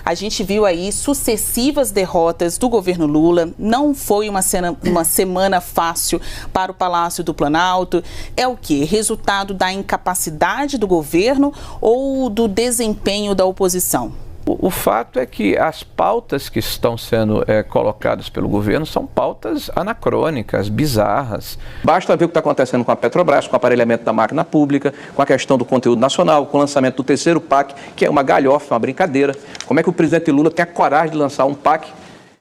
A gente viu aí sucessivas derrotas do governo Lula, não foi uma semana fácil para o Palácio do Planalto. É o quê? Resultado da incapacidade do governo ou do desempenho da oposição? O fato é que as pautas que estão sendo colocadas pelo governo são pautas anacrônicas, bizarras. Basta ver o que está acontecendo com a Petrobras, com o aparelhamento da máquina pública, com a questão do conteúdo nacional, com o lançamento do terceiro PAC, que é uma galhofa, uma brincadeira. Como é que o presidente Lula tem a coragem de lançar um PAC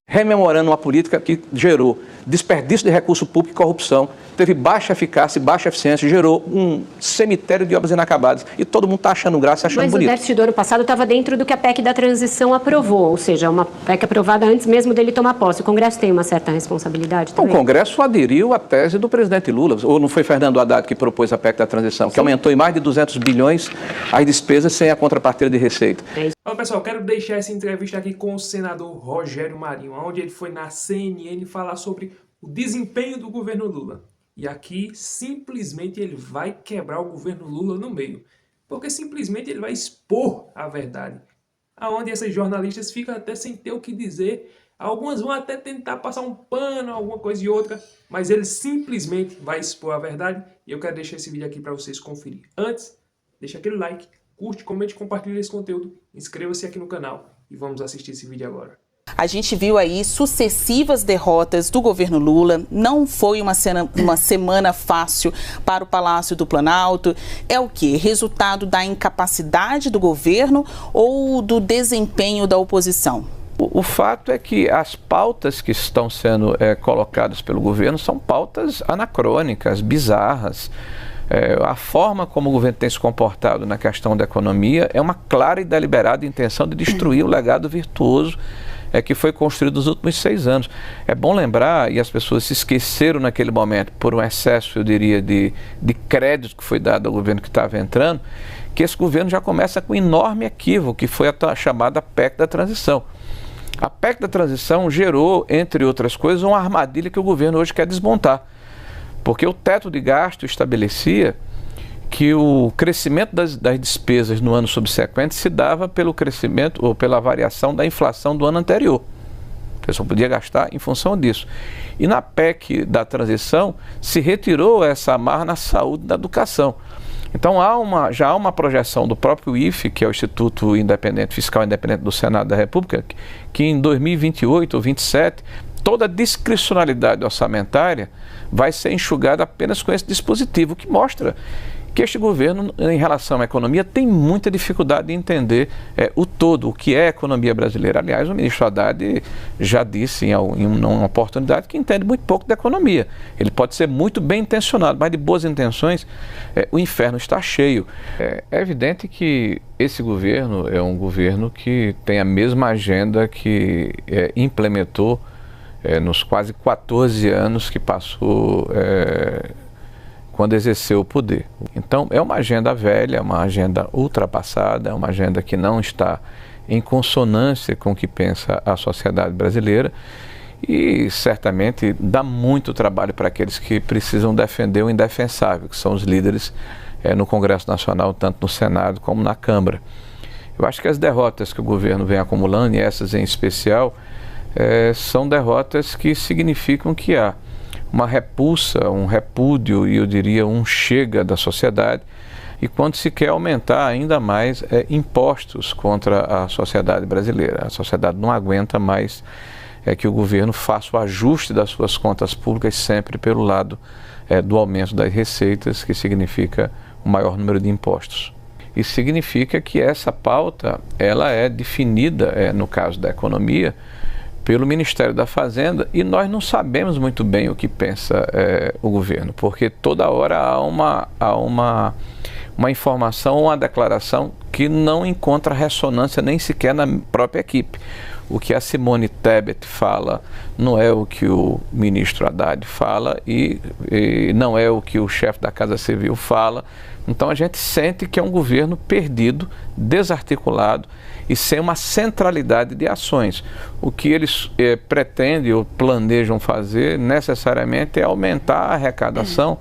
rememorando uma política que gerou desperdício de recurso público e corrupção, teve baixa eficácia e baixa eficiência, gerou um cemitério de obras inacabadas. E todo mundo está achando graça e achando bonito. Mas o déficit do ano passado estava dentro do que a PEC da transição aprovou, ou seja, uma PEC aprovada antes mesmo dele tomar posse. O Congresso tem uma certa responsabilidade também? O Congresso aderiu à tese do presidente Lula. Ou não foi Fernando Haddad que propôs a PEC da transição, que aumentou em mais de 200 bilhões as despesas sem a contrapartida de receita. Bom, pessoal, quero deixar essa entrevista aqui com o senador Rogério Marinho, onde ele foi na CNN falar sobre o desempenho do governo Lula. E aqui, simplesmente, ele vai quebrar o governo Lula no meio. Porque simplesmente ele vai expor a verdade. Aonde esses jornalistas ficam até sem ter o que dizer. Algumas vão até tentar passar um pano, alguma coisa e outra. Mas ele simplesmente vai expor a verdade. E eu quero deixar esse vídeo aqui para vocês conferir. Antes, deixa aquele like, curte, comente, compartilhe esse conteúdo. Inscreva-se aqui no canal. E vamos assistir esse vídeo agora. A gente viu aí sucessivas derrotas do governo Lula, não foi uma semana fácil para o Palácio do Planalto. É o quê? Resultado da incapacidade do governo ou do desempenho da oposição? O fato é que as pautas que estão sendo colocadas pelo governo são pautas anacrônicas, bizarras. A forma como o governo tem se comportado na questão da economia é uma clara e deliberada intenção de destruir o legado virtuoso que foi construído nos últimos 6 anos. É bom lembrar, e as pessoas se esqueceram naquele momento, por um excesso, eu diria, de crédito que foi dado ao governo que estava entrando, que esse governo já começa com um enorme equívoco, que foi a chamada PEC da transição. A PEC da transição gerou, entre outras coisas, uma armadilha que o governo hoje quer desmontar. Porque o teto de gasto estabelecia que o crescimento das despesas no ano subsequente se dava pelo crescimento ou pela variação da inflação do ano anterior. A pessoa podia gastar em função disso. E na PEC da transição se retirou essa amarra na saúde e na educação. Então já há uma projeção do próprio IFE, que é o Instituto Fiscal Independente do Senado da República, que em 2028 ou 2027 toda a discricionalidade orçamentária vai ser enxugada apenas com esse dispositivo, que mostra que este governo, em relação à economia, tem muita dificuldade de entender o todo, o que é a economia brasileira. Aliás, o ministro Haddad já disse em uma oportunidade que entende muito pouco da economia. Ele pode ser muito bem intencionado, mas de boas intenções, o inferno está cheio. É evidente que esse governo é um governo que tem a mesma agenda que implementou nos quase 14 anos que passou quando exerceu o poder. Então, é uma agenda velha, uma agenda ultrapassada, é uma agenda que não está em consonância com o que pensa a sociedade brasileira e certamente dá muito trabalho para aqueles que precisam defender o indefensável, que são os líderes no Congresso Nacional, tanto no Senado como na Câmara. Eu acho que as derrotas que o governo vem acumulando, e essas em especial, são derrotas que significam que há uma repulsa, um repúdio e eu diria um chega da sociedade, e quando se quer aumentar ainda mais impostos contra a sociedade brasileira. A sociedade não aguenta mais que o governo faça o ajuste das suas contas públicas sempre pelo lado do aumento das receitas, que significa um maior número de impostos. Isso significa que essa pauta ela é definida, no caso da economia, pelo Ministério da Fazenda, e nós não sabemos muito bem o que pensa o governo, porque toda hora há uma informação, uma declaração que não encontra ressonância nem sequer na própria equipe. O que a Simone Tebet fala não é o que o ministro Haddad fala e não é o que o chefe da Casa Civil fala. Então a gente sente que é um governo perdido, desarticulado e sem uma centralidade de ações. O que eles pretendem ou planejam fazer necessariamente é aumentar a arrecadação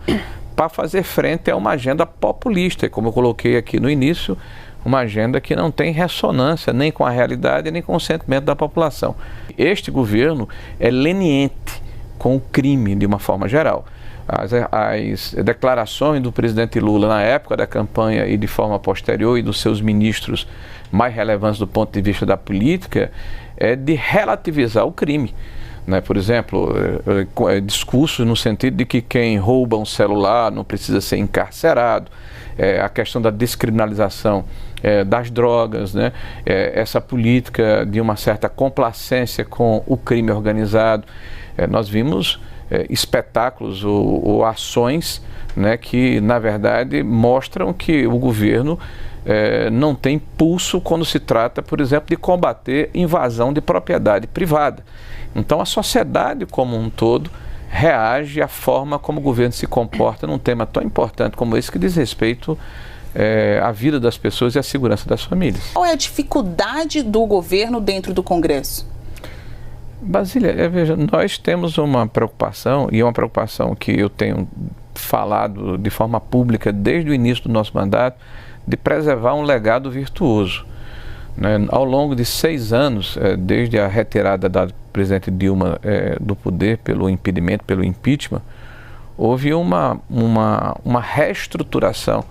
para fazer frente a uma agenda populista, como eu coloquei aqui no início, uma agenda que não tem ressonância nem com a realidade, nem com o sentimento da população. Este governo é leniente com o crime de uma forma geral. As declarações do presidente Lula na época da campanha e de forma posterior e dos seus ministros mais relevantes do ponto de vista da política é de relativizar o crime. Né? Por exemplo, discursos no sentido de que quem rouba um celular não precisa ser encarcerado, a questão da descriminalização das drogas, né? Essa política de uma certa complacência com o crime organizado. Nós vimos espetáculos ou ações, né, que, na verdade, mostram que o governo não tem pulso quando se trata, por exemplo, de combater invasão de propriedade privada. Então, a sociedade como um todo reage à forma como o governo se comporta num tema tão importante como esse, que diz respeito à vida das pessoas e à segurança das famílias. Qual é a dificuldade do governo dentro do Congresso? Basília, veja, nós temos uma preocupação, e é uma preocupação que eu tenho falado de forma pública desde o início do nosso mandato, de preservar um legado virtuoso. Né? Ao longo de 6 anos, desde a retirada da presidente Dilma do poder pelo impedimento, pelo impeachment, houve uma reestruturação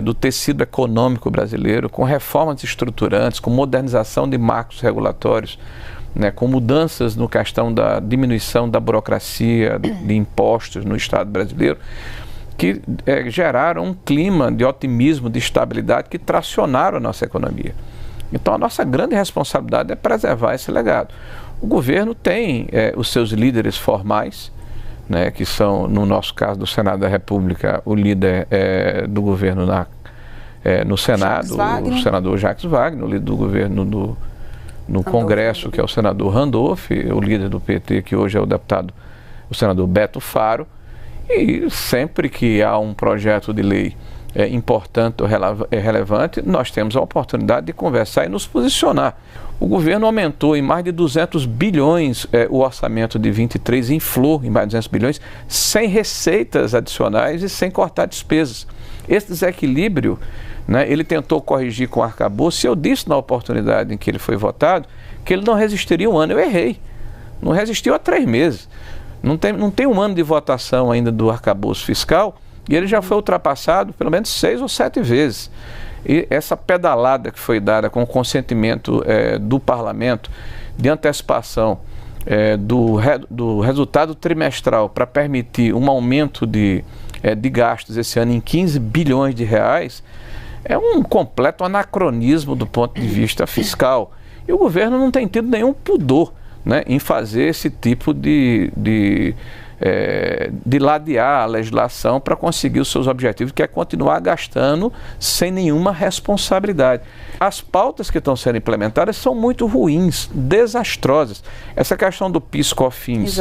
do tecido econômico brasileiro, com reformas estruturantes, com modernização de marcos regulatórios, né, com mudanças no questão da diminuição da burocracia, de impostos no Estado brasileiro, que geraram um clima de otimismo, de estabilidade, que tracionaram a nossa economia. Então, a nossa grande responsabilidade é preservar esse legado. O governo tem os seus líderes formais, né, que são, no nosso caso do Senado da República, o líder do governo no Senado, o senador Jacques Wagner, o líder do governo no Congresso, que é o senador Randolph, o líder do PT, que hoje é o senador Beto Faro. E sempre que há um projeto de lei importante ou relevante, nós temos a oportunidade de conversar e nos posicionar. O governo aumentou em mais de 200 bilhões o orçamento de 23, inflou em mais de 200 bilhões, sem receitas adicionais e sem cortar despesas. Esse desequilíbrio, né, ele tentou corrigir com o arcabouço. Eu disse na oportunidade em que ele foi votado que ele não resistiria um ano. Eu errei. Não resistiu há 3 meses. Não tem um ano de votação ainda do arcabouço fiscal e ele já foi ultrapassado pelo menos 6 ou 7 vezes. E essa pedalada que foi dada com o consentimento do parlamento de antecipação do resultado trimestral para permitir um aumento de gastos esse ano em 15 bilhões de reais, é um completo anacronismo do ponto de vista fiscal. E o governo não tem tido nenhum pudor, né, em fazer esse tipo de ladear a legislação para conseguir os seus objetivos, que é continuar gastando sem nenhuma responsabilidade. As pautas que estão sendo implementadas são muito ruins, desastrosas. Essa questão do PIS/COFINS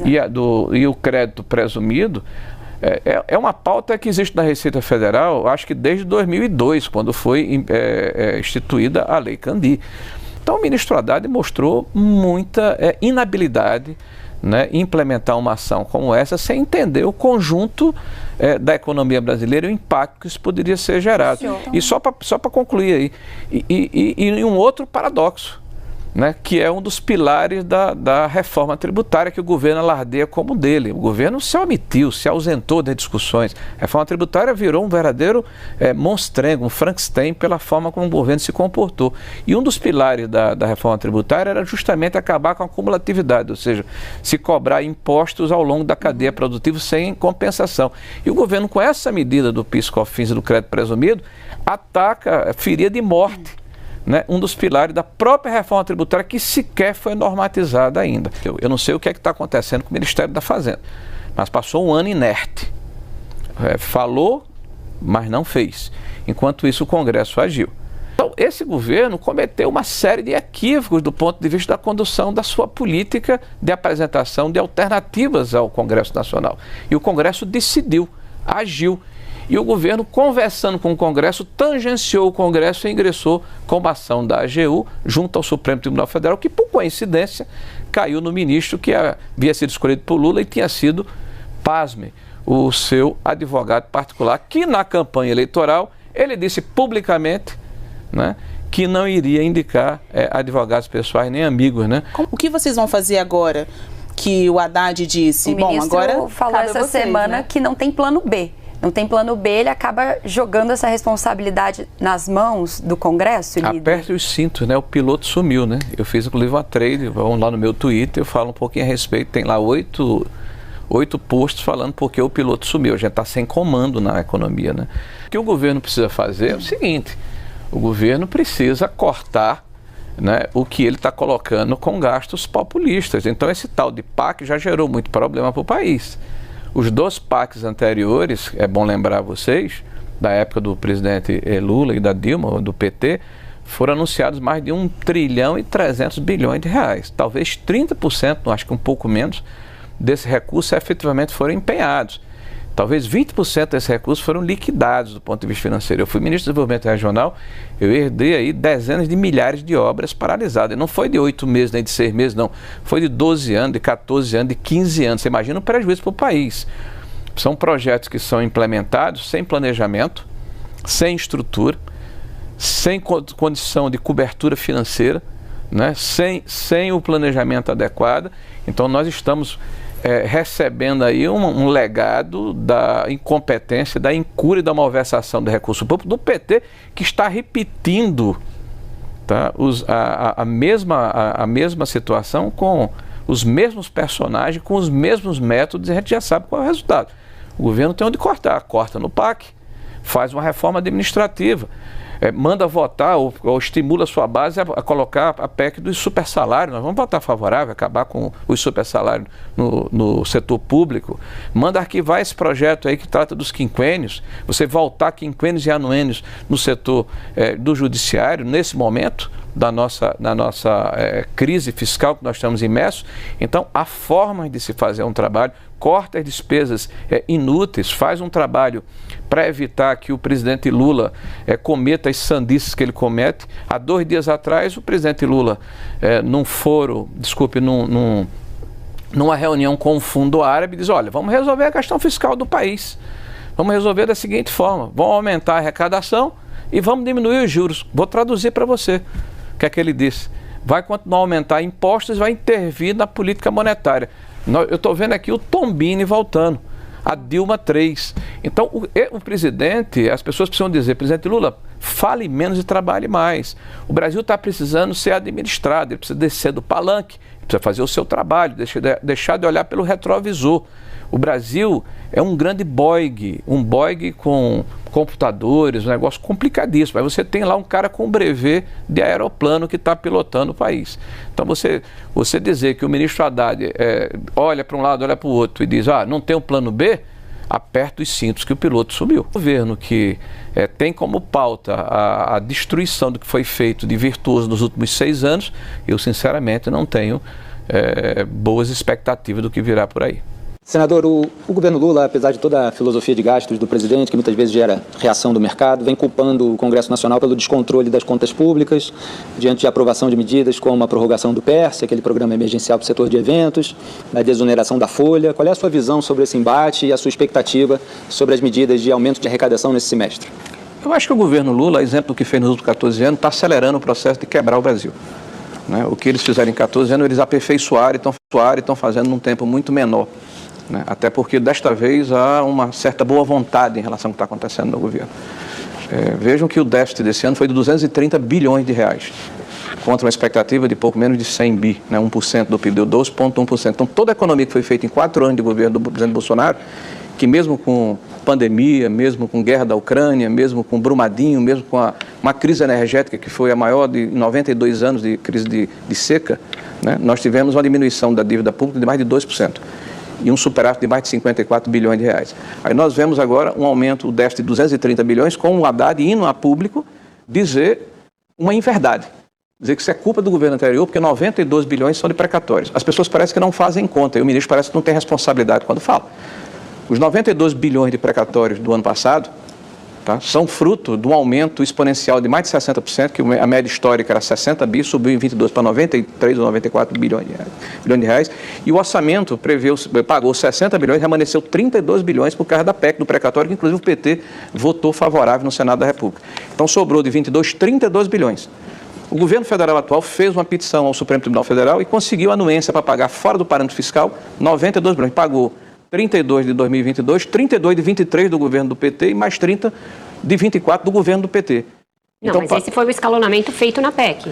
e o crédito presumido é uma pauta que existe na Receita Federal, acho que desde 2002, quando foi instituída a Lei Candir. Então, o ministro Haddad mostrou muita inabilidade, né, em implementar uma ação como essa sem entender o conjunto da economia brasileira e o impacto que isso poderia ser gerado. E só para concluir aí, e um outro paradoxo, né, que é um dos pilares da reforma tributária que o governo alardeia como dele. O governo se omitiu, se ausentou das discussões. A reforma tributária virou um verdadeiro monstrengo, um Frankenstein, pela forma como o governo se comportou. E um dos pilares da reforma tributária era justamente acabar com a cumulatividade, ou seja, se cobrar impostos ao longo da cadeia produtiva sem compensação. E o governo, com essa medida do PIS/COFINS e do crédito presumido, ataca, feria de morte, né, um dos pilares da própria reforma tributária, que sequer foi normatizada ainda. Eu não sei o que está acontecendo com o Ministério da Fazenda, mas passou um ano inerte. Falou, mas não fez. Enquanto isso, o Congresso agiu. Então, esse governo cometeu uma série de equívocos do ponto de vista da condução da sua política de apresentação de alternativas ao Congresso Nacional. E o Congresso decidiu, agiu. E o governo, conversando com o Congresso, tangenciou o Congresso e ingressou com uma ação da AGU junto ao Supremo Tribunal Federal, que, por coincidência, caiu no ministro que havia sido escolhido por Lula e tinha sido, pasme, o seu advogado particular, que na campanha eleitoral ele disse publicamente, né, que não iria indicar advogados pessoais nem amigos, né? O que vocês vão fazer agora que o Haddad disse? O ministro agora falou essa semana, né, que não tem plano B. Não tem plano B, ele acaba jogando essa responsabilidade nas mãos do Congresso? Aperte os cintos, né? O piloto sumiu, né? Eu fiz inclusive uma trade, vão lá no meu Twitter, eu falo um pouquinho a respeito, tem lá 8 posts falando porque o piloto sumiu. A gente está sem comando na economia, né? O que o governo precisa fazer é o seguinte: o governo precisa cortar, né, o que ele está colocando com gastos populistas. Então esse tal de PAC já gerou muito problema para o país. Os 2 PACs anteriores, é bom lembrar a vocês, da época do presidente Lula e da Dilma, do PT, foram anunciados mais de 1,3 trilhão de reais. Talvez 30%, acho que um pouco menos, desse recurso efetivamente foram empenhados. Talvez 20% desses recursos foram liquidados do ponto de vista financeiro. Eu fui ministro do Desenvolvimento Regional, eu herdei aí dezenas de milhares de obras paralisadas. E não foi de 8 meses, nem de 6 meses, não. Foi de 12 anos, de 14 anos, de 15 anos. Você imagina o prejuízo para o país. São projetos que são implementados sem planejamento, sem estrutura, sem condição de cobertura financeira, né? sem o planejamento adequado. Então nós estamos recebendo aí um legado da incompetência, da incúria e da malversação do recurso público do PT, que está repetindo, tá, a mesma situação com os mesmos personagens, com os mesmos métodos, e a gente já sabe qual é o resultado. O governo tem onde cortar, corta no PAC, faz uma reforma administrativa, manda votar ou estimula a sua base a colocar a PEC dos supersalários. Nós vamos votar favorável, acabar com os supersalários no setor público. Manda arquivar esse projeto aí que trata dos quinquênios, você voltar quinquênios e anuênios no setor do judiciário, nesse momento da nossa crise fiscal que nós estamos imersos. Então, há formas de se fazer um trabalho, corta as despesas inúteis, faz um trabalho para evitar que o presidente Lula cometa as sandices que ele comete. Há 2 dias atrás, o presidente Lula, numa reunião com o Fundo Árabe, diz: olha, vamos resolver a questão fiscal do país. Vamos resolver da seguinte forma: vamos aumentar a arrecadação e vamos diminuir os juros. Vou traduzir para você o que é que ele disse. Vai continuar a aumentar impostos e vai intervir na política monetária. Eu estou vendo aqui o Tombini voltando, a Dilma 3. Então, o presidente, as pessoas precisam dizer: presidente Lula, fale menos e trabalhe mais. O Brasil está precisando ser administrado, ele precisa descer do palanque, precisa fazer o seu trabalho, deixar de olhar pelo retrovisor. O Brasil é um grande boing, um boing com computadores, um negócio complicadíssimo. Aí você tem lá um cara com brevet de aeroplano que está pilotando o país. Então você dizer que o ministro Haddad olha para um lado, olha para o outro e diz: não tem um plano B, aperta os cintos que o piloto subiu. O governo que tem como pauta a destruição do que foi feito de virtuoso nos últimos 6 anos, eu sinceramente não tenho boas expectativas do que virá por aí. Senador, o governo Lula, apesar de toda a filosofia de gastos do presidente, que muitas vezes gera reação do mercado, vem culpando o Congresso Nacional pelo descontrole das contas públicas, diante de aprovação de medidas como a prorrogação do PERSE, aquele programa emergencial para o setor de eventos, da desoneração da folha. Qual é a sua visão sobre esse embate e a sua expectativa sobre as medidas de aumento de arrecadação nesse semestre? Eu acho que o governo Lula, exemplo do que fez nos últimos 14 anos, está acelerando o processo de quebrar o Brasil. Né? O que eles fizeram em 14 anos, eles aperfeiçoaram e estão fazendo num tempo muito menor. Né? Até porque desta vez há uma certa boa vontade em relação ao que está acontecendo no governo. Vejam que o déficit desse ano foi de 230 bilhões de reais, contra uma expectativa de pouco menos de 100 bi, né? 1% do PIB, deu 12,1%. Então toda a economia que foi feita em 4 anos de governo do presidente Bolsonaro, que mesmo com pandemia, mesmo com guerra da Ucrânia, mesmo com Brumadinho, mesmo com uma crise energética que foi a maior de 92 anos de crise de seca, né? Nós tivemos uma diminuição da dívida pública de mais de 2%. E um superávit de mais de 54 bilhões de reais. Aí nós vemos agora um aumento, o déficit de 230 bilhões, com o Haddad indo a público dizer uma inverdade. Dizer que isso é culpa do governo anterior, porque 92 bilhões são de precatórios. As pessoas parecem que não fazem conta, e o ministro parece que não tem responsabilidade quando fala. Os 92 bilhões de precatórios do ano passado, Tá? São fruto de um aumento exponencial de mais de 60%, que a média histórica era 60 bi, subiu em 22 para 93 ou 94 bilhões de reais, e o orçamento pagou 60 bilhões, remanesceu 32 bilhões por causa da PEC do precatório, que inclusive o PT votou favorável no Senado da República. Então sobrou de 22, 32 bilhões. O governo federal atual fez uma petição ao Supremo Tribunal Federal e conseguiu anuência para pagar fora do parâmetro fiscal 92 bilhões, pagou 32 de 2022, 32 de 23 do governo do PT e mais 30 de 24 do governo do PT. Não, então, mas esse foi o escalonamento feito na PEC.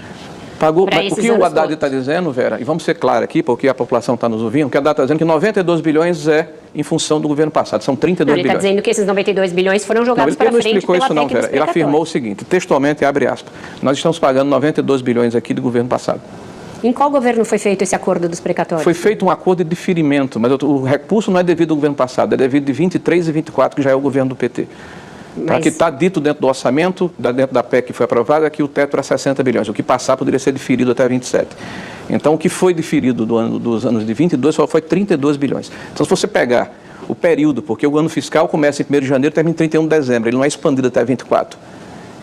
Pagou, o que o Haddad está dizendo, Vera, e vamos ser claros aqui, porque a população está nos ouvindo, o que o Haddad está dizendo é que 92 bilhões é em função do governo passado, são 32 bilhões. Ele está dizendo que esses 92 bilhões foram jogados para frente. Ele não explicou isso não, Vera. Ele afirmou o seguinte, textualmente, abre aspas, nós estamos pagando 92 bilhões aqui do governo passado. Em qual governo foi feito esse acordo dos precatórios? Foi feito um acordo de diferimento, mas o recurso não é devido ao governo passado, é devido de 23 e 24, que já é o governo do PT. Mas... que está dito dentro do orçamento, dentro da PEC que foi aprovada, que o teto era 60 bilhões. O que passar poderia ser diferido até 27. Então, o que foi diferido dos anos de 22 só foi 32 bilhões. Então, se você pegar o período, porque o ano fiscal começa em 1º de janeiro e termina em 31 de dezembro, ele não é expandido até 24.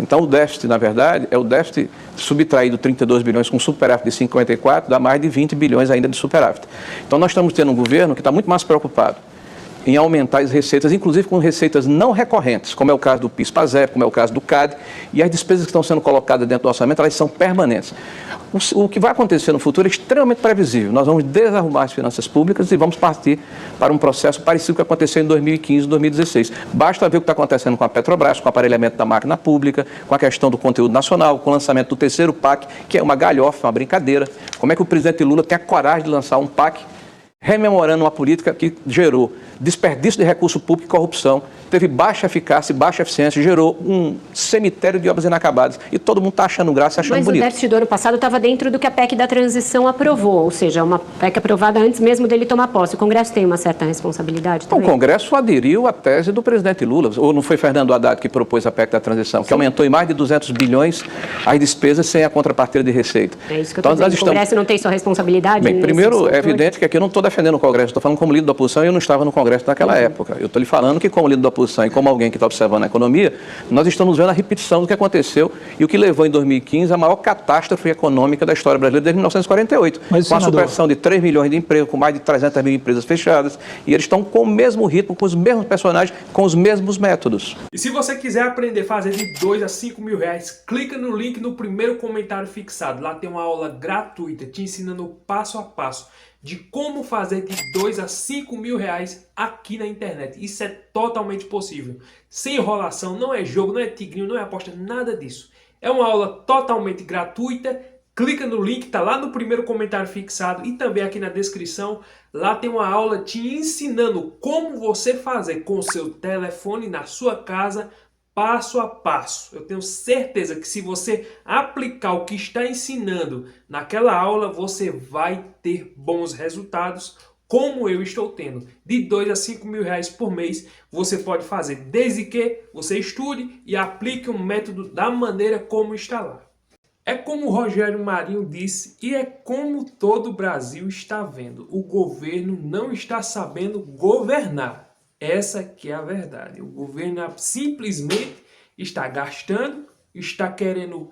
Então, o déficit, na verdade, é o déficit subtraído 32 bilhões com superávit de 54, dá mais de 20 bilhões ainda de superávit. Então, nós estamos tendo um governo que está muito mais preocupado em aumentar as receitas, inclusive com receitas não recorrentes, como é o caso do PIS/PASEP, como é o caso do CAD, e as despesas que estão sendo colocadas dentro do orçamento, elas são permanentes. O que vai acontecer no futuro é extremamente previsível. Nós vamos desarrumar as finanças públicas e vamos partir para um processo parecido com o que aconteceu em 2015 e 2016. Basta ver o que está acontecendo com a Petrobras, com o aparelhamento da máquina pública, com a questão do conteúdo nacional, com o lançamento do terceiro PAC, que é uma galhofa, uma brincadeira. Como é que o presidente Lula tem a coragem de lançar um PAC rememorando uma política que gerou desperdício de recurso público e corrupção, teve baixa eficácia e baixa eficiência, gerou um cemitério de obras inacabadas. E todo mundo está achando graça, achando bonito. Mas o déficit do ano passado estava dentro do que a PEC da transição aprovou, ou seja, uma PEC aprovada antes mesmo dele tomar posse. O Congresso tem uma certa responsabilidade também? O Congresso aderiu à tese do presidente Lula. Ou não foi Fernando Haddad que propôs a PEC da transição, que aumentou em mais de 200 bilhões as despesas sem a contrapartida de receita. É isso que eu estou dizendo. O Congresso não tem sua responsabilidade? Bem, primeiro, é evidente que aqui eu não estou defendendo o Congresso, estou falando como líder da oposição e eu não estava no Congresso naquela época. Eu estou lhe falando que como líder da oposição e como alguém que está observando a economia, nós estamos vendo a repetição do que aconteceu e o que levou em 2015 a maior catástrofe econômica da história brasileira desde 1948, com a supressão de 3 milhões de empregos, com mais de 300 mil empresas fechadas, e eles estão com o mesmo ritmo, com os mesmos personagens, com os mesmos métodos. E se você quiser aprender a fazer de 2 a 5 mil reais, clica no link no primeiro comentário fixado. Lá tem uma aula gratuita te ensinando passo a passo de como fazer de 2 a 5 mil reais aqui na internet. Isso é totalmente possível. Sem enrolação, não é jogo, não é tigrinho, não é aposta, nada disso. É uma aula totalmente gratuita. Clica no link, tá lá no primeiro comentário fixado e também aqui na descrição. Lá tem uma aula te ensinando como você fazer com o seu telefone na sua casa, passo a passo. Eu tenho certeza que se você aplicar o que está ensinando naquela aula, você vai ter bons resultados, como eu estou tendo. De 2 a 5 mil reais por mês, você pode fazer, desde que você estude e aplique um método da maneira como está lá. É como o Rogério Marinho disse e é como todo o Brasil está vendo. O governo não está sabendo governar. Essa que é a verdade. O governo simplesmente está gastando, está querendo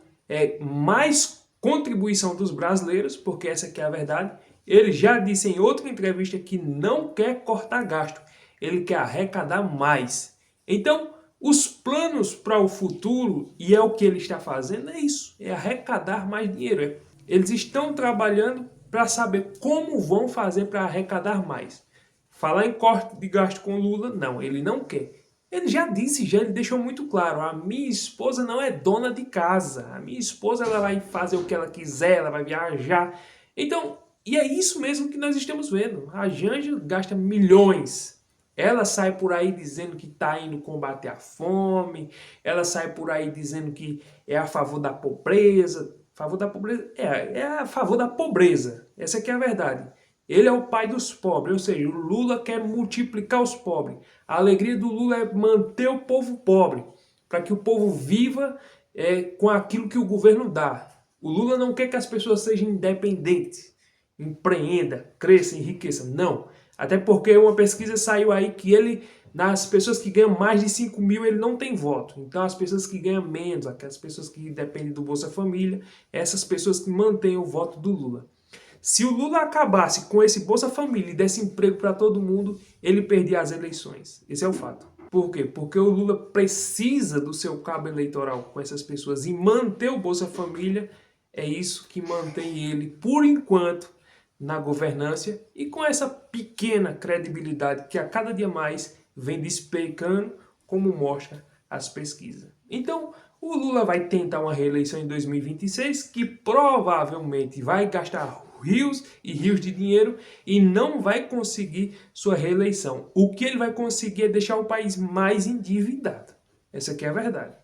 mais contribuição dos brasileiros, porque essa que é a verdade. Ele já disse em outra entrevista que não quer cortar gasto, ele quer arrecadar mais. Então, os planos para o futuro, e é o que ele está fazendo, é isso, é arrecadar mais dinheiro. Eles estão trabalhando para saber como vão fazer para arrecadar mais. Falar em corte de gasto com Lula, não, ele não quer. Ele já disse, ele deixou muito claro, a minha esposa não é dona de casa, a minha esposa ela vai fazer o que ela quiser, ela vai viajar. Então, e é isso mesmo que nós estamos vendo. A Janja gasta milhões. Ela sai por aí dizendo que está indo combater a fome, ela sai por aí dizendo que é a favor da pobreza. Favor da pobreza? É a favor da pobreza. Essa aqui é a verdade. Ele é o pai dos pobres, ou seja, o Lula quer multiplicar os pobres. A alegria do Lula é manter o povo pobre, para que o povo viva com aquilo que o governo dá. O Lula não quer que as pessoas sejam independentes, empreenda, cresça, enriqueça. Não. Até porque uma pesquisa saiu aí que ele Nas pessoas que ganham mais de 5 mil, ele não tem voto. Então, as pessoas que ganham menos, aquelas pessoas que dependem do Bolsa Família, essas pessoas que mantêm o voto do Lula. Se o Lula acabasse com esse Bolsa Família e desse emprego para todo mundo, ele perdia as eleições. Esse é o fato. Por quê? Porque o Lula precisa do seu cabo eleitoral com essas pessoas e manter o Bolsa Família é isso que mantém ele, por enquanto, na governância e com essa pequena credibilidade que a cada dia mais vem despencando, como mostra as pesquisas. Então, o Lula vai tentar uma reeleição em 2026 que provavelmente vai gastar rios e rios de dinheiro e não vai conseguir sua reeleição. O que ele vai conseguir é deixar o país mais endividado. Essa aqui é a verdade.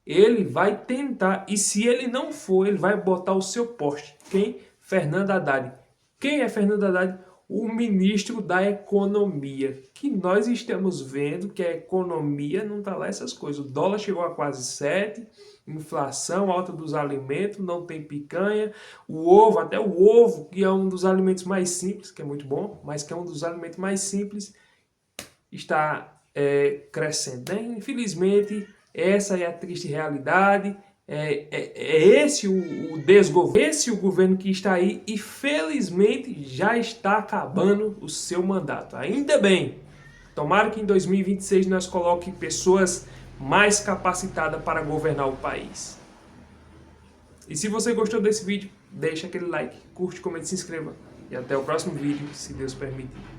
Ele vai tentar, e se ele não for, ele vai botar o seu poste. Quem? Fernando Haddad. Quem é Fernando Haddad? O ministro da Economia, que nós estamos vendo que a economia não está lá essas coisas. O dólar chegou a quase 7, inflação, alta dos alimentos, não tem picanha, o ovo, até o ovo, que é um dos alimentos mais simples, que é muito bom, mas que é um dos alimentos mais simples, está crescendo, né? Infelizmente, essa é a triste realidade. Esse o desgoverno, esse o governo que está aí e felizmente já está acabando o seu mandato. Ainda bem, tomara que em 2026 nós coloquemos pessoas mais capacitadas para governar o país. E se você gostou desse vídeo, deixa aquele like, curte, comente, se inscreva e até o próximo vídeo, se Deus permitir.